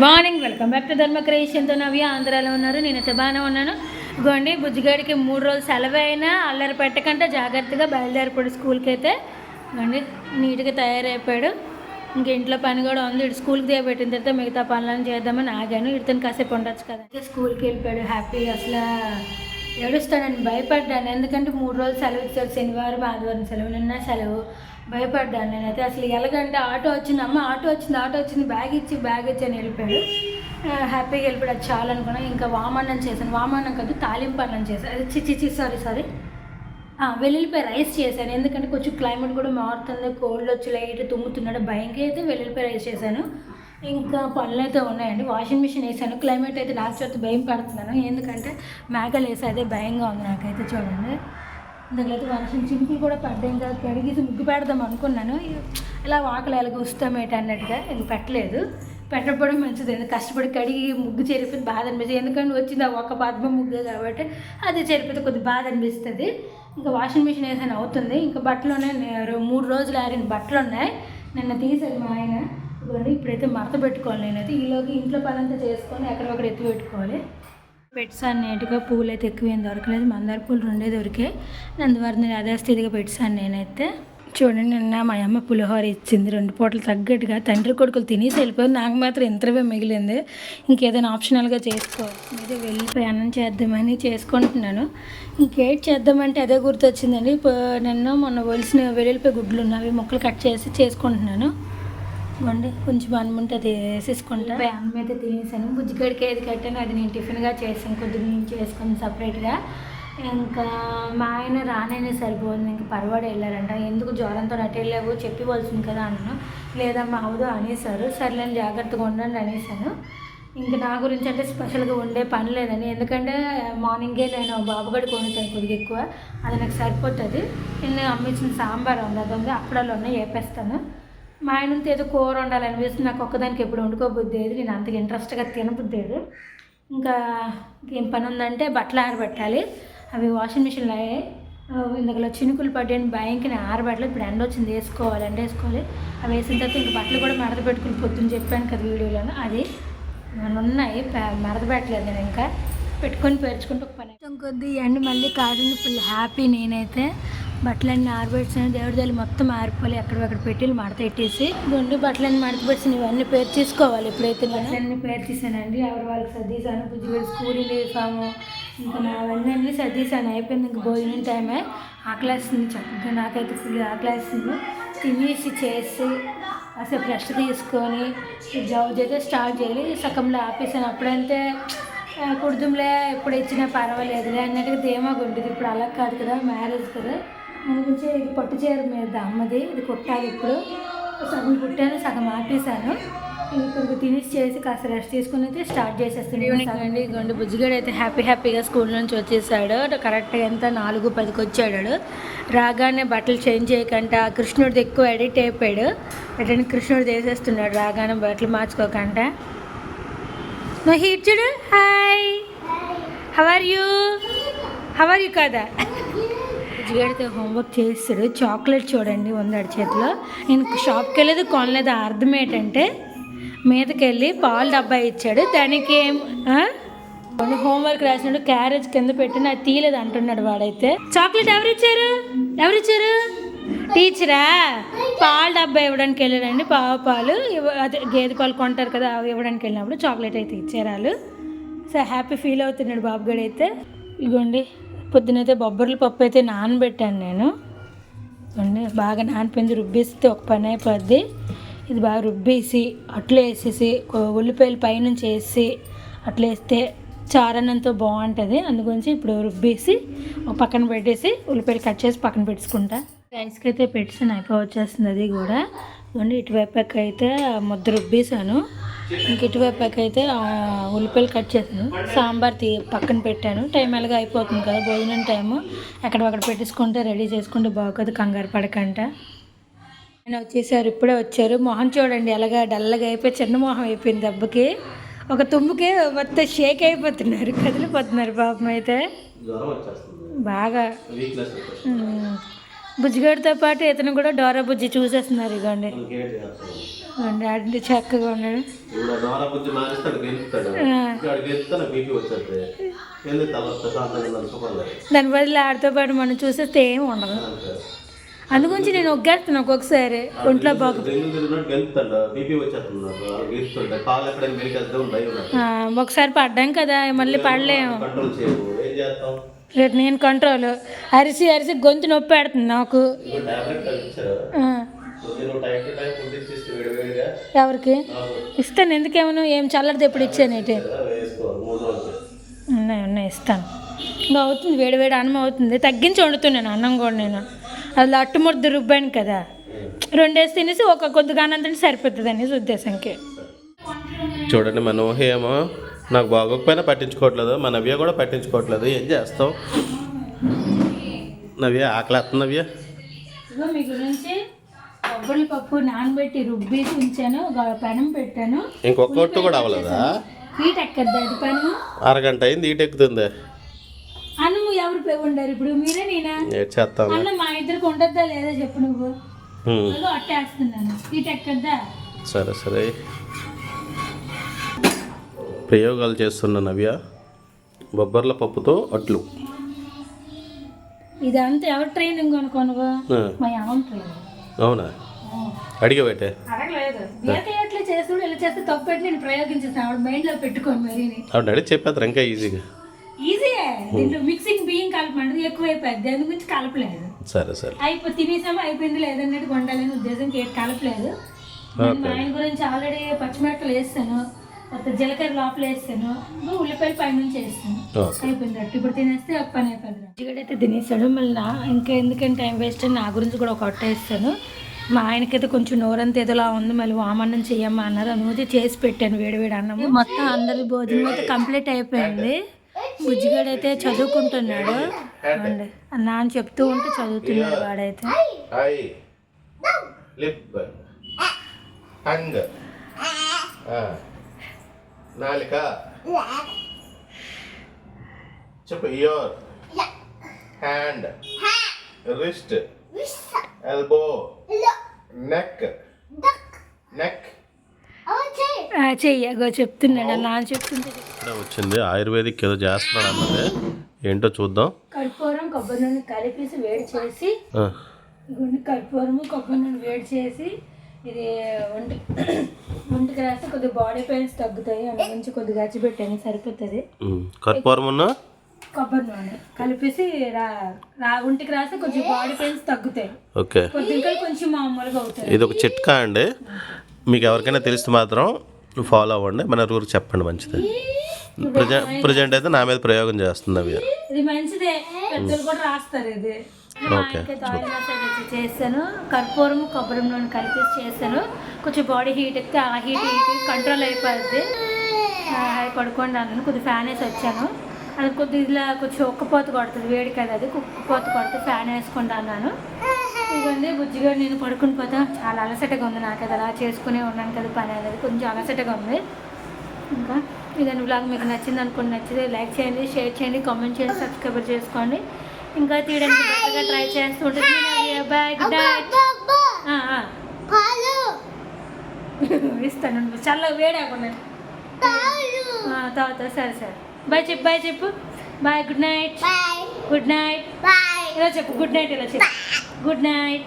Morning welcome back to ధర్మ క్రియేషన్తో నవ్య. ఆంధ్రాలో ఉన్నారు, నేనైతే బాగానే ఉన్నాను. ఇగోండి బుజ్జిగాడికి 3 రోజులు సెలవు అయినా అల్లరి పెట్టకుండా జాగ్రత్తగా బయలుదేరిపోయాడు స్కూల్కి. అయితే ఇగోండి నీట్గా తయారైపోయాడు. ఇంక ఇంట్లో పని కూడా ఉంది. ఇటు స్కూల్కి దిగబెట్టిన తర్వాత మిగతా పనులను చేద్దామని ఆగాను. ఇతను కాసేపు ఉండొచ్చు కదా. స్కూల్కి వెళ్ళిపోయాడు హ్యాపీగా. అసలు ఏడుస్తాడని భయపడ్డాను, ఎందుకంటే 3 రోజులు సెలవు ఇచ్చాడు. శనివారం ఆదివారం సెలవు, నిన్న సెలవు. భయపడ్డాను నేనైతే. అసలు ఎలాగంటే ఆటో వచ్చింది, అమ్మ ఆటో వచ్చింది, బ్యాగ్ ఇచ్చి అని వెళ్ళిపోయాడు. హ్యాపీగా వెళ్ళిపోయాడు. అది చాలా అనుకున్నాను. ఇంకా వామన్నం చేశాను, వామన్నం కాదు తాలింపు అన్నం చేశాను. అది సారీ వెల్లుల్లిపాయ రైస్ చేశాను. ఎందుకంటే కొంచెం క్లైమేట్ కూడా మారుతుంది, కోల్డ్ వచ్చి లైట్ తుమ్ముతున్నాడు, భయంగా అయితే వెల్లుల్లిపాయ రైస్ చేశాను. ఇంకా పనులు అయితే ఉన్నాయండి. వాషింగ్ మిషన్ వేసాను. క్లైమేట్ అయితే లాస్ట్ వస్తే భయం పడుతున్నాను, ఎందుకంటే మేఘాలు వేసి అదే భయంగా ఉంది నాకైతే. చూడండి దాంట్లో అయితే వర్షం చినుకులు కూడా పడ్డాయి. ఇంకా కడిగేసి ముగ్గు పెడదాం అనుకున్నాను. ఇలా వాకలు ఎలాగ వస్తామేట అన్నట్టుగా ఇంక పెట్టలేదు. పెట్టకపోవడం మంచిది, కష్టపడి కడిగి ముగ్గు చెరిపితే బాధ అనిపిస్తుంది. ఎందుకంటే వచ్చింది ఆ ఒక పద్మ ముగ్గు కాబట్టి అది చెరిపితే కొద్దిగా బాధ అనిపిస్తుంది. ఇంకా వాషింగ్ మిషన్ వేసాను అవుతుంది. ఇంకా బట్టలు ఉన్నాయి, 3 రోజులు ఆరిన బట్టలు ఉన్నాయి. నిన్న తీసాను మా ఆయన. ఇప్పుడైతే మడత పెట్టుకోవాలి. నేనైతే ఈలోకి ఇంట్లో పనంతా చేసుకొని ఎక్కడొక్కడ ఎత్తి పెట్టుకోవాలి. పెట్టాను నీట్గా. పూలు అయితే ఎక్కువ ఏం దొరకలేదు, మందార పూలు 2 దొరికాయి. నందువరని యథాస్థితిగా పెట్టాను నేనైతే. చూడండి నిన్న మా అమ్మ పులిహోర ఇచ్చింది 2 పూటలు తగ్గట్టుగా. తండ్రి కొడుకులు తినేసి వెళ్ళిపోయింది, నాకు మాత్రం ఇంతవే మిగిలింది. ఇంకేదైనా ఆప్షనల్గా చేసుకోవాలి. అయితే వెళ్ళిపోయి అన్నం చేద్దామని చేసుకుంటున్నాను. ఇంకేట్ చేద్దామంటే అదే గుర్తొచ్చిందండి. నిన్న మొన్న ఒలిసిన వెల్లుల్లిపాయ గుడ్లు ఉన్నవి ముక్కలు కట్ చేసి చేసుకుంటున్నాను. ఇవ్వండి కొంచెం అన్నం ఉంటే అది వేసేసుకుంటా. అన్నం అయితే తినేసాను. బుజ్జిగడికి ఏది కట్టాను అది నేను టిఫిన్గా చేసాను, కొద్దిగా నేను చేసుకుని సపరేట్గా. ఇంకా మా ఆయన రానైనా సరిపోతుంది, ఇంకా పరవాడు వెళ్ళారంట. ఎందుకు జ్వరంతో అటు వెళ్ళావు చెప్పివలసింది కదా అన్నాను. లేదమ్మా అవదు అనేసారు. సర్లేని జాగ్రత్తగా ఉండండి అనేసాను. ఇంకా నా గురించి అంటే స్పెషల్గా ఉండే పని లేదని, ఎందుకంటే మార్నింగే నేను బాబుగడికి వండుతాను కొద్దిగా ఎక్కువ, అది నాకు సరిపోతుంది. నేను అమ్మించిన సాంబార్ ఉంది, అది ఉంది, అప్పుడల్లో ఉన్నాయి వేపేస్తాను. మా ఆయనంతా ఏదో కూర వండాలనిపిస్తుంది, నాకు ఒక్కదానికి ఎప్పుడు వండుకోబుద్ది ఏది, నేను అంతగా ఇంట్రెస్ట్గా తినబుద్దేది. ఇంకా ఏం పని ఉందంటే బట్టలు ఆరబెట్టాలి. అవి వాషింగ్ మిషన్లో అయ్యాయి. ఇందులో చినుకులు పడ్డాయని భయంకి నేను ఆరబెట్టలేదు. ఇప్పుడు ఎండ వచ్చింది, వేసుకోవాలి. అవి వేసిన తర్వాత ఇంక బట్టలు కూడా మడత పెట్టుకుని పొద్దున్న చెప్పాను కదా వీడియోలో, అది ఉన్నాయి. మడత పెట్టలేదు నేను, ఇంకా పెట్టుకొని పేర్చుకుంటూ ఒక పని కొద్ది ఎండ మళ్ళీ కాదని ఫుల్ హ్యాపీ. నేనైతే బట్టలన్నీ ఆరబెట్టాను. దేవుడి మొత్తం ఆరిపోవాలి, ఎక్కడెక్కడ పెట్టి మడత పెట్టేసి గుండు బట్టలన్నీ మడత పెట్టిన ఇవన్నీ పేరు చేసుకోవాలి. ఇప్పుడైతే నేను అన్నీ పేరు తీసానండి. ఎవరి వాళ్ళకి సర్దీసాను. బుజ్జిగడి స్కూల్ యూనిఫాము ఇంకా అవన్నీ సర్దీసాను. అయిపోయింది. ఇంక భోజనం టైమే. ఆకలేస్తుంది చక్కగా, నాకైతే ఫుల్ ఆకలేస్తుంది. తినేసి చేసి అసలు రెస్ట్ తీసుకొని బ్లౌజ్ అయితే స్టార్ట్ చేయాలి. సగంలో ఆపేసాను. అప్పుడంటే కుడుదుంలే ఎప్పుడు ఇచ్చినా పర్వాలేదులే అన్నట్టుగా ధీమాగా ఉంటుంది. ఇప్పుడు అలా కాదు కదా, మ్యారేజ్ కదా. మన గురించి ఇది పట్టు చీర మీద అమ్మది, ఇది కుట్టాలి. ఇప్పుడు సగం కుట్టాను, సగం ఆపేసాను. ఇప్పుడు తినేసి చేసి కాస్త రెస్ట్ తీసుకుని అయితే స్టార్ట్ చేసేస్తాను. ఈవినింగ్ అండి. గొండు బుజ్జిగాడు అయితే హ్యాపీగా స్కూల్ నుంచి వచ్చేసాడు. కరెక్ట్గా ఎంత 4:10కి వచ్చాడు. రాగానే బట్టలు చేంజ్ చేయకుండా కృష్ణుడిది ఎక్కువ ఎడిట్ అయిపోయాడు. ఎటని కృష్ణుడు చేసేస్తున్నాడు రాగానే బట్టలు మార్చుకోకుండా. నో హీట్ చూడు. హాయ్, హౌ ఆర్ యూ కదా. బుజ్జిగాడితే హోంవర్క్ చేస్తాడు. చాక్లెట్ చూడండి ఉందాడు చేతిలో. నేను షాప్కి వెళ్ళేది కొనలేదు. అర్థం ఏంటంటే మీదకి వెళ్ళి పాలు డబ్బా ఇచ్చాడు, దానికి హోంవర్క్ రాసినాడు. క్యారేజ్ కింద పెట్టిన అది తీయలేదు అంటున్నాడు వాడైతే. చాక్లెట్ ఎవరిచ్చారు? టీచరా? పాలు డబ్బా ఇవ్వడానికి వెళ్ళారండి. పాలు అదే గేదె పాలు కొంటారు కదా, అవి ఇవ్వడానికి వెళ్ళినప్పుడు చాక్లెట్ అయితే ఇచ్చారు వాళ్ళు. సో హ్యాపీ ఫీల్ అవుతున్నాడు బాబుగాడు అయితే. ఇగోండి పొద్దునైతే బొబ్బర్ల పప్పు అయితే నానబెట్టాను నేను. ఇవ్వండి బాగా నానిపోయింది. రుబ్బేస్తే ఒక పని అయిపోద్ది. ఇది బాగా రుబ్బేసి అట్లా వేసేసి ఉల్లిపాయలు పైనుంచి వేసి అట్లా వేస్తే చారన్నంతో బాగుంటుంది. అందుగురించి ఇప్పుడు రుబ్బేసి ఒక పక్కన పెట్టేసి ఉల్లిపాయలు కట్ చేసి పక్కన పెట్టుకుంటా. రైస్కి అయితే పెట్టాను, వచ్చేస్తుంది అది కూడా. ఇవ్వండి ఇటువైపుకి అయితే ముద్ద రుబ్బేసాను. ఇంక ఇటువైపుకి అయితే ఉల్లిపాయలు కట్ చేసాను. సాంబార్ పక్కన పెట్టాను. టైం ఎలాగ అయిపోతుంది కదా, భోజనం టైము. ఎక్కడొక్కడ పెట్టేసుకుంటే రెడీ చేసుకుంటే బాగోదు, కంగారు పడకంట. ఆయన వచ్చేసారు, ఇప్పుడే వచ్చారు. మొహం చూడండి ఎలాగా డల్లగా అయిపోయి చిన్న మొహం అయిపోయింది దెబ్బకి. ఒక తుమ్ముకి మొత్తం షేక్ అయిపోతున్నారు, కదిలిపోతున్నారు పాపం అయితే బాగా. బుజ్జిగాడితో పాటు ఇతను కూడా డోరా బుజ్జి చూసేస్తున్నారు. ఇవ్వండి అంటే చక్కగా ఉన్నాడు. దాని బదులు ఆడితో పాటు మనం చూసేస్తే ఏం ఉండదు. అందుగురించి నేను ఒగ్గేస్తాను ఒక్కొక్కసారి ఒంట్లో బాగు. ఒకసారి పడ్డాం కదా మళ్ళీ పడలేము. రేపు నేను కంట్రోల్ అరిసి అరిసి గొంతు నొప్పి పెడుతుంది నాకు. ఎవరికి ఇస్తాను? ఎందుకేమను ఏం చల్లడిది ఎప్పుడు ఇచ్చానేటి? ఉన్నాయి ఇస్తాను. ఇంకా అవుతుంది వేడి వేడి అన్నం అవుతుంది. తగ్గించి వండుతున్నాను అన్నం కూడా నేను. అది అట్టుముద్దు రుబ్బాను కదా, 2 వేసి తినేసి ఒక కొద్దిగా అన్నం తిని సరిపోతుంది అనేసి ఉద్దేశంకి. చూడండి మన ఊహ ఏమో నాకు బాగోకపోయినా పట్టించుకోవట్లేదు, మా నవ్య కూడా పట్టించుకోవట్లేదు. ఏం చేస్తాం నవ్య? ఆకలేస్తుంది నవ్య. మీ గురించి కొబ్బరి పప్పు నానబెట్టి రుబ్బేసి ఉంచాను, పెనం పెట్టాను. ఇంకొకటి కూడా అవ్వలేదా? హీట్ ఎక్కద్దా అది పెనం? అరగంట అయింది హీట్ ఎక్కుతుంది. అన్నం ఎవరు ఉండరు ఇప్పుడు? మీరే నేనా? చేస్తాను అన్నం మా ఇద్దరికి ఉండద్దా లేదా చెప్పు నువ్వు. అట్టేస్తున్నాను, హీట్ ఎక్కద్దా? సరే సరే ప్రయోగాలు చేస్తున్నా నవ్య. బొబ్బర్ల పప్పుతో అట్లు. ఇదంతా ఎవరు ట్రైనింగ్ అనుకోనుగా? మా అమ్మ ట్రైనింగ్. అవునా? అడిగా పెట్టే అడగలేదు. ఎట్లా చేస్తాడు ఇలా చేస్తే తప్పు పెట్టి నేను ప్రయోగించేస్తాను. ఆవిడ మైండ్లో పెట్టుకోను. మరి ఆవిడ అడిగి చెప్పేస్తారు ఇంకా ఈజీగా. ఈజీయే. దీంట్లో మిక్సింగ్ బియ్యం కలపమంటే ఎక్కువైపోయింది, దాని గురించి కలపలేదు. సరే సరే తినేసామో అయిపోయింది లేదన్నట్టు వండాలని ఉద్దేశంకి ఏది కలపలేదు. మా ఆయన గురించి ఆల్రెడీ పచ్చిమిరపకాయలు వేస్తాను, జీలకర్ర లోపల వేస్తాను, ఉల్లిపాయలు పైనుంచి వేస్తాను, అయిపోయింది. ఇప్పుడు తినేస్తే ఒక పని అయిపోయింది. జిగడైతే తినేసాడు. మళ్ళీ ఇంకా ఎందుకంటే టైం వేస్ట్ అని నా గురించి కూడా ఒక అట్ట వేస్తాను. మా ఆయనకైతే కొంచెం నోరంత ఏదోలా ఉంది, మళ్ళీ వామన్నం చెయ్యమ్మా అన్నారు. అందుకే చేసి పెట్టాను వేడివేడి అన్నము. మొత్తం అందరి భోజనం అయితే కంప్లీట్ అయిపోయింది. బుజ్జిగాడైతే చదువుకుంటున్నాడు అండి, నాన్న చెప్తూ ఉంటే చదువుతున్నాడు వాడైతే. నాలిక చెప్పు. Ear, hand, wrist, elbow, neck, neck చెయ్యగో చెప్తున్నాడు నాన్న చెప్తుంటే. వచ్చింది ఆయుర్వేదిక్ ఏదో చేస్తున్నాడు అన్నది, ఏంటో చూద్దాం. కర్పూరం కొబ్బరి నూనె కలిపేసి వేడి చేసి, కర్పూరము కొబ్బరి నూనె వేడి చేసి ఇది ఒంటికి రాస్తే కొద్దిగా బాడీ పెయిన్స్ తగ్గుతాయి. అందు గురించి కొద్దిగా గచ్చి పెట్టాను, సరిపోతుంది. కర్పూరం కొబ్బరి నూనె కలిపేసి ఒంటికి రాస్తే కొంచెం బాడీ పెయిన్స్ తగ్గుతాయి. ఓకే, కొద్దిగా కొంచెం మామూలుగా అవుతాయి. ఇది ఒక చిట్కా అండి, మీకు ఎవరికైనా తెలిస్తే మాత్రం ఫాలో అవ్వండి, మన ఊరికి చెప్పండి. మంచిది. ప్రజెంట్ అయితే నా మీద ప్రయోగం చేస్తుంది అవి. ఇది మంచిదే, పెద్దలు కూడా రాస్తారు. ఇది చేస్తాను, కర్పూరం కొబ్బరి నూనె కలిపేసి చేస్తాను. కొంచెం బాడీ హీట్ ఎక్కితే ఆ హీట్ కంట్రోల్ అయిపోద్ది. పడుకోండి అన్నాను, కొద్దిగా ఫ్యాన్ వేసి వచ్చాను. అది కొద్దిగా ఇలా కొంచెం ఒక్కపోత కొడుతుంది, వేడి కదా అది, కుక్కపోత కొడితే ఫ్యాన్ వేసుకుంటా అన్నాను. ఇదండి బుజ్జిగా నేను పడుకుని పోతా. చాలా అలసటగా ఉంది నాకు, అది అలా చేసుకునే ఉన్నాను కదా పని అనేది, కొంచెం అలసటగా ఉంది. ఇంకా ఇదని బ్లాగ్ మీకు నచ్చింది అనుకోండి, నచ్చితే లైక్ చేయండి, షేర్ చేయండి, కామెంట్ చేయండి, సబ్స్క్రైబ్ చేసుకోండి. ఇంకా తీయడానికి బెటర్గా ట్రై చేస్తూ ఉంటుంది. Bye, good night. ఇస్తాను చల్ల వేడాకుండా తాగుతా. సరే సరే బాయ్ చెప్పు, బాయ్ చెప్పు, bye, good night, good night ఇలా చెప్పు, గుడ్ నైట్ ఇలా చెప్పు, గుడ్ నైట్.